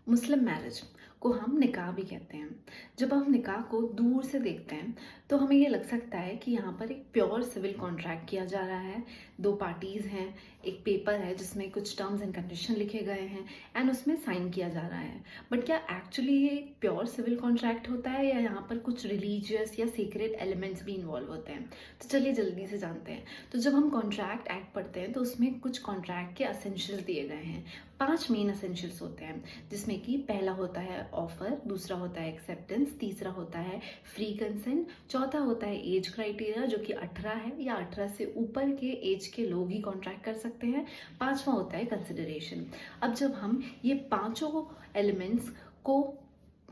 मुस्लिम marriage को हम निकाह भी कहते हैं। जब हम निकाह को दूर से देखते हैं तो हमें ये लग सकता है कि यहाँ पर एक प्योर सिविल कॉन्ट्रैक्ट किया जा रहा है। दो पार्टीज़ हैं, एक पेपर है जिसमें कुछ टर्म्स एंड कंडीशन लिखे गए हैं एंड उसमें साइन किया जा रहा है। बट क्या एक्चुअली ये एक प्योर सिविल कॉन्ट्रैक्ट होता है या यहाँ पर कुछ रिलीजियस या सीक्रेट एलिमेंट्स भी इन्वॉल्व होते हैं? तो चलिए जल्दी से जानते हैं। तो जब हम कॉन्ट्रैक्ट एक्ट पढ़ते हैं तो उसमें कुछ कॉन्ट्रैक्ट के असेंशियल्स दिए गए हैं। 5 मेन असेंशियल्स होते हैं, जिसमें कि पहला होता है ऑफर, दूसरा होता है एक्सेप्टेंस, तीसरा होता है फ्री कंसेंट, चौथा होता है एज क्राइटेरिया जो कि 18 है या 18 से ऊपर के एज के लोग ही कॉन्ट्रैक्ट कर सकते हैं, पांचवा होता है कंसिडरेशन। अब जब हम ये पांचों एलिमेंट्स को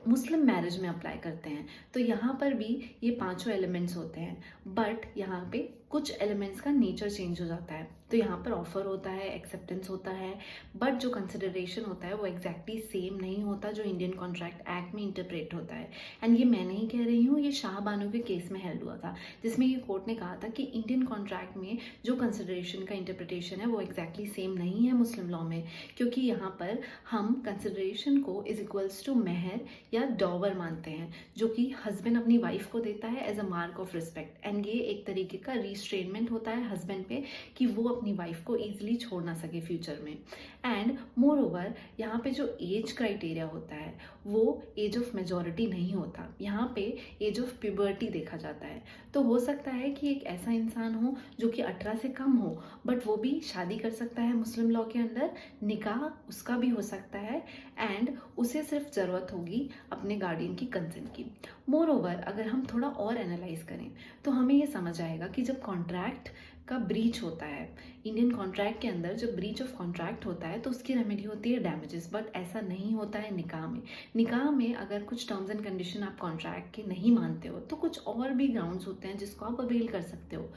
मुस्लिम मैरिज में अप्लाई करते हैं तो यहाँ पर भी ये पांचों एलिमेंट्स होते हैं, बट यहाँ पे कुछ एलिमेंट्स का नेचर चेंज हो जाता है। तो यहाँ पर ऑफर होता है, एक्सेप्टेंस होता है, बट जो कंसिडरेशन होता है वो एग्जैक्टली सेम नहीं होता जो इंडियन कॉन्ट्रैक्ट एक्ट में इंटरप्रेट होता है। एंड ये मैं नहीं कह रही हूँ, ये शाह बानो के केस में हेल्ड हुआ था, जिसमें ये कोर्ट ने कहा था कि इंडियन कॉन्ट्रैक्ट में जो कंसिडरेशन का इंटरप्रिटेशन है वो एग्जैक्टली सेम नहीं है मुस्लिम लॉ में, क्योंकि यहाँ पर हम कंसिडरेशन को इज इक्वल्स टू मेहर या डॉवर मानते हैं, जो कि हस्बैंड अपनी वाइफ को देता है as a mark of respect. And ये एक तरीके का रिस्ट्रेनमेंट होता है हस्बैंड पे कि वो अपनी वाइफ को ईजिली छोड़ ना सके फ्यूचर में। एंड मोर ओवर यहाँ पे जो एज क्राइटेरिया होता है वो एज ऑफ मेजोरिटी नहीं होता, यहाँ पे एज ऑफ प्यूबर्टी देखा जाता है। तो हो सकता है कि एक ऐसा इंसान हो जो कि 18 से कम हो, बट वो भी शादी कर सकता है मुस्लिम लॉ के अंदर, निकाह उसका भी हो सकता है एंड उसे सिर्फ ज़रूरत होगी अपने गार्डियन की कंसेंट की। मोर ओवर अगर हम थोड़ा और एनालाइज करें तो हमें ये समझ आएगा कि जब कॉन्ट्रैक्ट का ब्रीच होता है, इंडियन कॉन्ट्रैक्ट के अंदर जब ब्रीच ऑफ कॉन्ट्रैक्ट होता है तो उसकी रेमेडी होती है डैमेजेस, बट ऐसा नहीं होता है निकाह में। निकाह में अगर कुछ टर्म्स एंड कंडीशन आप कॉन्ट्रैक्ट के नहीं मानते हो तो कुछ और भी ग्राउंड्स होते हैं जिसको आप अवेल कर सकते हो।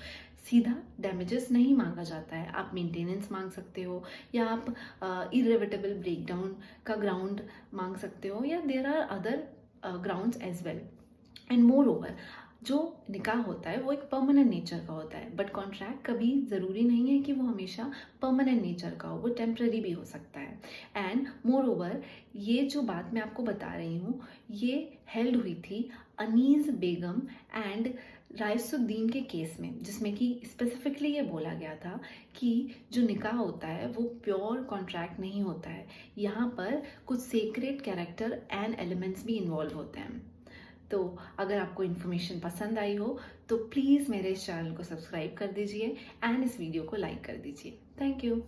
सीधा डैमेजेस नहीं मांगा जाता है, आप मेंटेनेंस मांग सकते हो या आप इरिवर्सिबल ब्रेकडाउन का ग्राउंड मांग सकते हो, या there are other grounds as well. And moreover जो निकाह होता है वो एक परमानेंट नेचर का होता है, बट कॉन्ट्रैक्ट कभी ज़रूरी नहीं है कि वो हमेशा परमानेंट नेचर का हो, वो टेम्प्रेरी भी हो सकता है। एंड मोर ओवर ये जो बात मैं आपको बता रही हूँ ये हेल्ड हुई थी अनीस बेगम एंड रायसुद्दीन के केस में, जिसमें कि स्पेसिफिकली ये बोला गया था कि जो निकाह होता है वो प्योर कॉन्ट्रैक्ट नहीं होता है, यहाँ पर कुछ सीक्रेट कैरेक्टर एंड एलिमेंट्स भी इन्वॉल्व होते हैं। तो अगर आपको इन्फॉर्मेशन पसंद आई हो तो प्लीज़ मेरे इस चैनल को सब्सक्राइब कर दीजिए एंड इस वीडियो को लाइक कर दीजिए। Thank you.